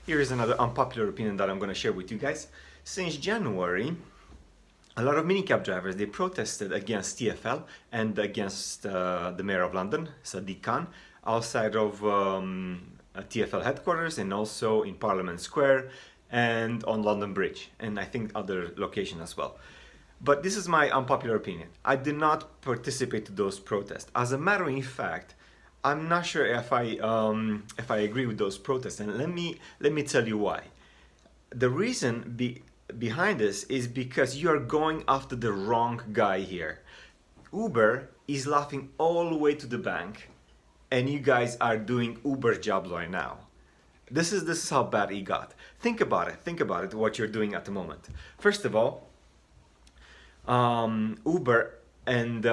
Here is another unpopular opinion that I'm going to share with you guys. Since January, a lot of minicab drivers, they protested against TfL and against the Mayor of London, Sadiq Khan, outside of TfL headquarters and also in Parliament Square and on London Bridge, and I think other locations as well. But this is my unpopular opinion. I did not participate in those protests. As a matter of fact, I'm not sure if I agree with those protests, and let me tell you why. The reason behind this is because you are going after the wrong guy here. Uber is laughing all the way to the bank, and you guys are doing Uber's job right now. This is how bad it got. Think about it, what you're doing at the moment. First of all, Uber and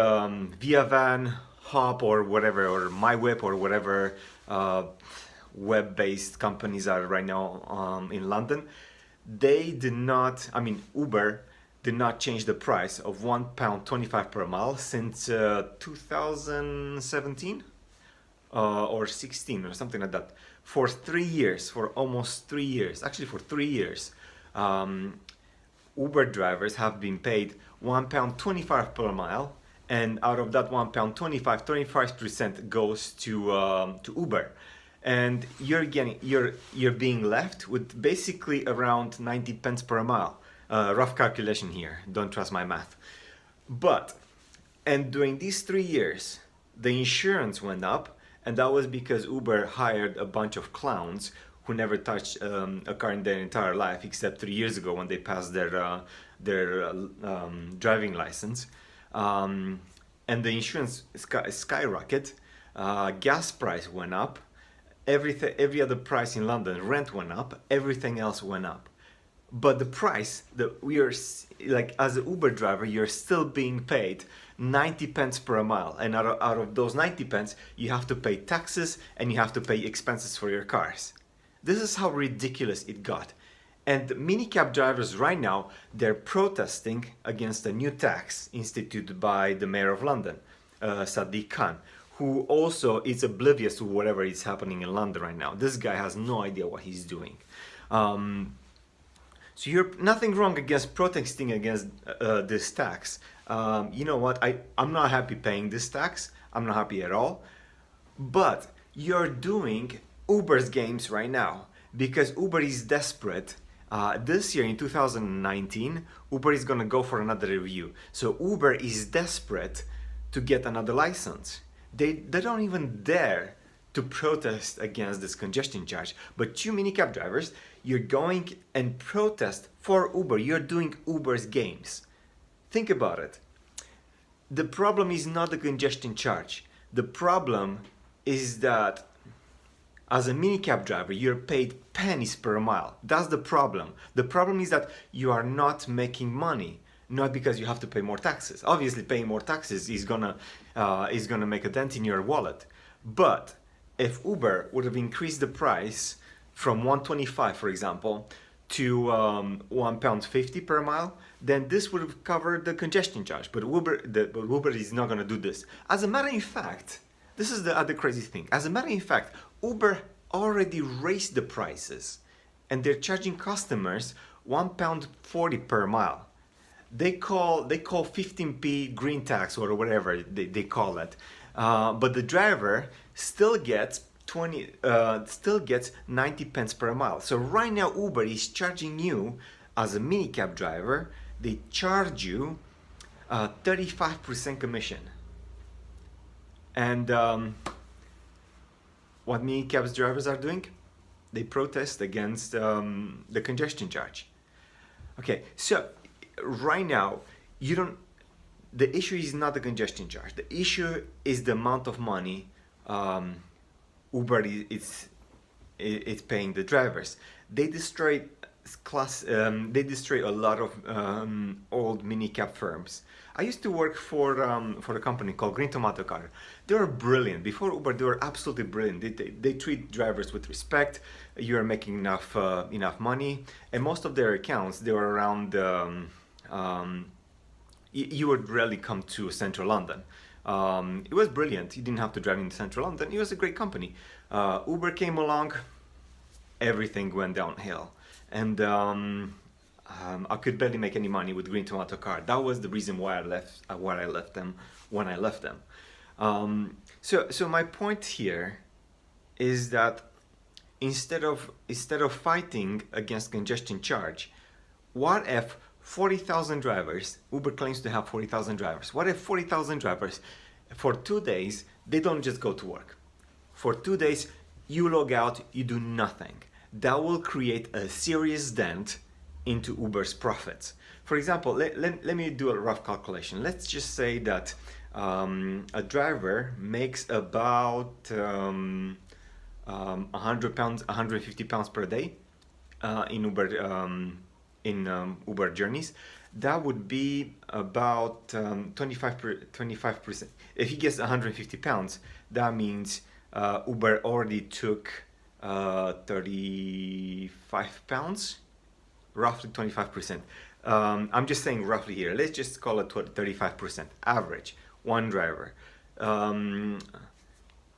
Via Van, Hop or whatever, or MyWhip or whatever web-based companies are right now in London, they did not, Uber did not change the price of £1.25 per mile since 2017 or 16 or something like that. For 3 years, for almost 3 years, actually for 3 years, Uber drivers have been paid £1.25 per mile, and out of that £1.25, 25% goes to Uber, and you're being left with basically around 90 pence per mile. Rough calculation here, don't trust my math. And during these 3 years, the insurance went up, and that was because Uber hired a bunch of clowns who never touched a car in their entire life, except 3 years ago when they passed their driving license. And the insurance skyrocketed, gas price went up, every other price in London, rent went up, everything else went up. But the price that we are, like, as an Uber driver, you're still being paid 90 pence per mile, and out of those 90 pence, you have to pay taxes and you have to pay expenses for your cars. This is how ridiculous it got. And minicab drivers right now, they're protesting against a new tax instituted by the Mayor of London, Sadiq Khan, who also is oblivious to whatever is happening in London right now. This guy has no idea what he's doing. So you're nothing wrong against protesting against this tax. You know what? I'm not happy paying this tax. I'm not happy at all. But you're doing Uber's games right now because Uber is desperate. This year in 2019, Uber is gonna go for another review. So Uber is desperate to get another license. They don't even dare to protest against this congestion charge. But you minicab drivers, you're going and protest for Uber. You're doing Uber's games. Think about it. The problem is not the congestion charge. The problem is that as a minicab driver, you're paid pennies per mile. That's the problem. The problem is that you are not making money, not because you have to pay more taxes. Obviously, paying more taxes is gonna make a dent in your wallet. But if Uber would have increased the price from 1.25, for example, to £1.50 per mile, then this would have covered the congestion charge. But Uber is not going to do this. As a matter of fact, this is the other crazy thing. As a matter of fact, Uber already raised the prices, and they're charging customers £1.40 per mile. They call 15p green tax or whatever they call it, but the driver still gets 90 pence per mile. So right now Uber is charging you as a minicab driver. They charge you 35% commission. And what minicab drivers are doing? They protest against the congestion charge. Okay, so right now the issue is not the congestion charge. The issue is the amount of money Uber is paying the drivers. They destroy a lot of old minicab firms. I used to work for a company called Green Tomato Car. They were brilliant. Before Uber, they were absolutely brilliant. They treat drivers with respect. You are making enough money, and most of their accounts, they were around. You would rarely come to central London. It was brilliant. You didn't have to drive in central London. It was a great company. Uber came along, everything went downhill. And I could barely make any money with Green Tomato car. That was the reason why I left them when I left them. So my point here is that instead of fighting against congestion charge, what if 40,000 drivers, Uber claims to have 40,000 drivers, what if 40,000 drivers for 2 days, they don't just go to work? For 2 days, you log out, you do nothing. That will create a serious dent into Uber's profits. For example, let me do a rough calculation. Let's just say that a driver makes about 100 pounds, 150 pounds per day in Uber journeys. That would be about 25%. If he gets 150 pounds, that means Uber already took 35 pounds, roughly 25%. I'm just saying roughly here. Let's just call it 35% average, one driver.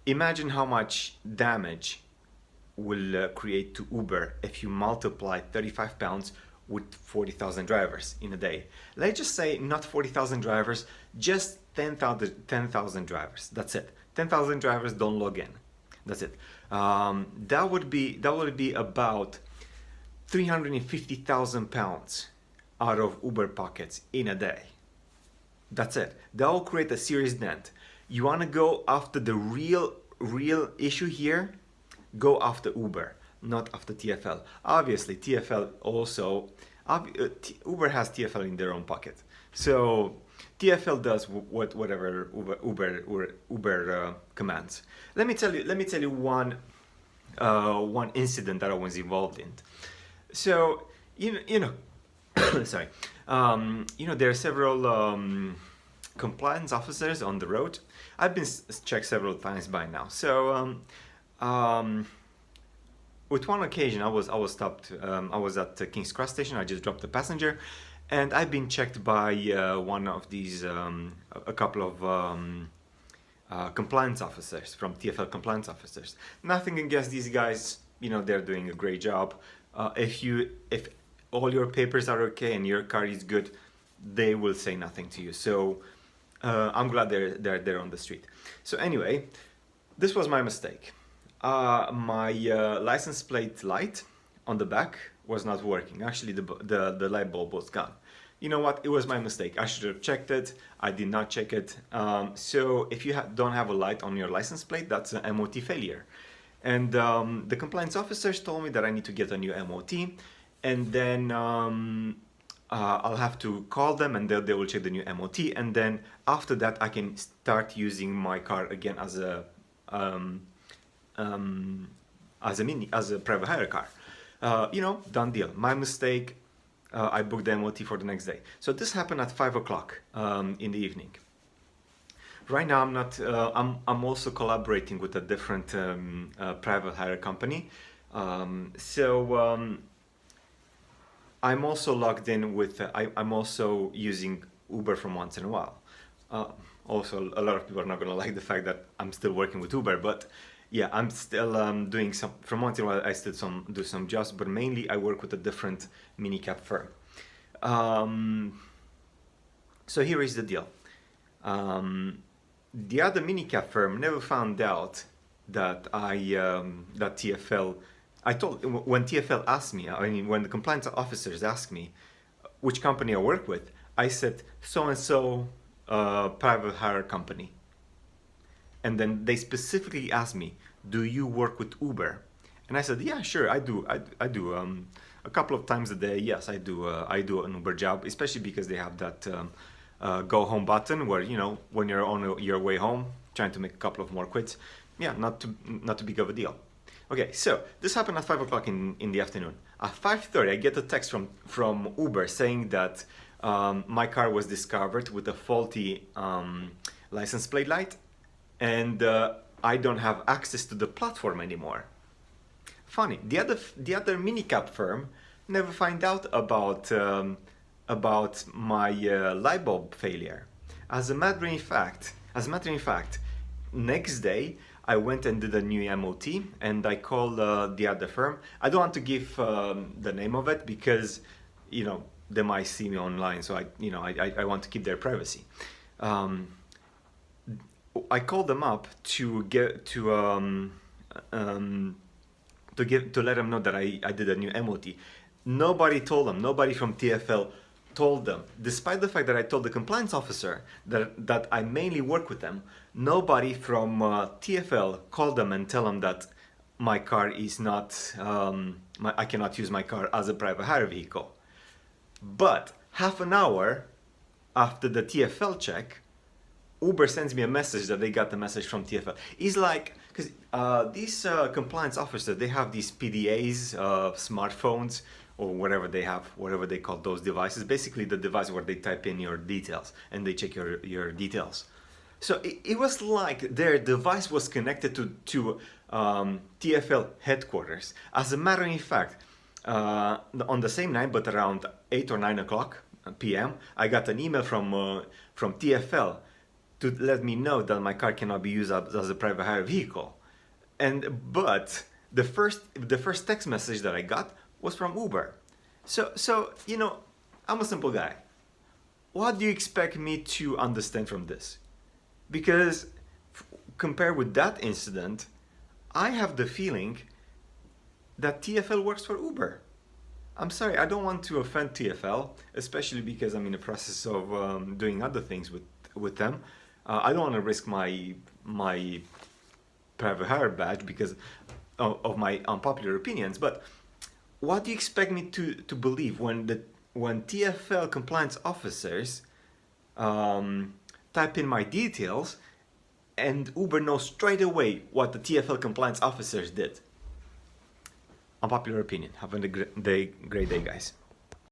Imagine how much damage will create to Uber if you multiply 35 pounds with 40,000 drivers in a day. Let's just say not 40,000 drivers, just 10,000 drivers. That's it. 10,000 drivers don't log in. That's it. That would be about 350,000 pounds out of Uber pockets in a day. That's it. That will create a serious dent. You want to go after the real issue here? Go after Uber, not after TfL. Obviously, TfL also, Uber has TfL in their own pocket. So TfL does whatever Uber commands. Let me tell you one incident that I was involved in. So you know sorry, there are several compliance officers on the road. I've been checked several times by now. So with one occasion, I was stopped. I was at the King's Cross station. I just dropped a passenger, and I've been checked by one of these, a couple of compliance officers from TfL compliance officers. Nothing against these guys. They're doing a great job. If all your papers are okay and your car is good, they will say nothing to you. So I'm glad they're there on the street. So anyway, this was my mistake. My license plate light on the back was not working. Actually, the light bulb was gone. You know what? It was my mistake. I should have checked it. I did not check it. So if you don't have a light on your license plate, that's an MOT failure. And the compliance officers told me that I need to get a new MOT, and then I'll have to call them, and they will check the new MOT, and then after that I can start using my car again as a private hire car. Done deal. My mistake. I booked the MOT for the next day. So this happened at 5 o'clock in the evening. Right now, I'm also collaborating with a different private hire company. I'm also logged in with. I'm also using Uber from once in a while. Also, a lot of people are not going to like the fact that I'm still working with Uber, but yeah, I'm still doing some. From once in a while, I still do some jobs, but mainly I work with a different minicab firm. So here is the deal. The other minicab firm never found out that that TfL. When TfL asked me, when the compliance officers asked me which company I work with, I said so and so private hire company. And then they specifically asked me, "Do you work with Uber?" And I said, "Yeah, sure, I do. I do. A couple of times a day, yes, I do. I do an Uber job, especially because they have that go home button where when you're on your way home, trying to make a couple of more quids. Yeah, not too big of a deal." Okay, so this happened at 5 o'clock in the afternoon. At 5:30, I get a text from Uber saying that my car was discovered with a faulty license plate light, and I don't have access to the platform anymore. Funny, the other minicab firm never find out about my light bulb failure. As a matter of fact, next day I went and did a new MOT, and I called the other firm. I don't want to give the name of it because, you know, they might see me online, so I want to keep their privacy. I called them up to get to let them know that I did a new MOT. Nobody told them. Nobody from TFL told them, despite the fact that I told the compliance officer that I mainly work with them. Nobody from TFL called them and tell them that my car is not, I cannot use my car as a private hire vehicle. But half an hour after the TFL check, Uber sends me a message that they got the message from TFL. It's like, because these compliance officers, they have these PDAs, smartphones, or whatever they have, whatever they call those devices. Basically the device where they type in your details and they check your details. So it was like their device was connected to TFL headquarters. As a matter of fact, on the same night, but around 8 or 9 o'clock p.m., I got an email from TFL to let me know that my car cannot be used as a private hire vehicle. But the first text message that I got was from Uber. So you know, I'm a simple guy. What do you expect me to understand from this? Because compared with that incident, I have the feeling that TFL works for Uber. I'm sorry, I don't want to offend TFL, especially because I'm in the process of doing other things with them. I don't want to risk my private hire badge because of my unpopular opinions. But what do you expect me to believe when TFL compliance officers type in my details and Uber knows straight away what the TFL compliance officers did? Unpopular opinion. Have a great day, guys.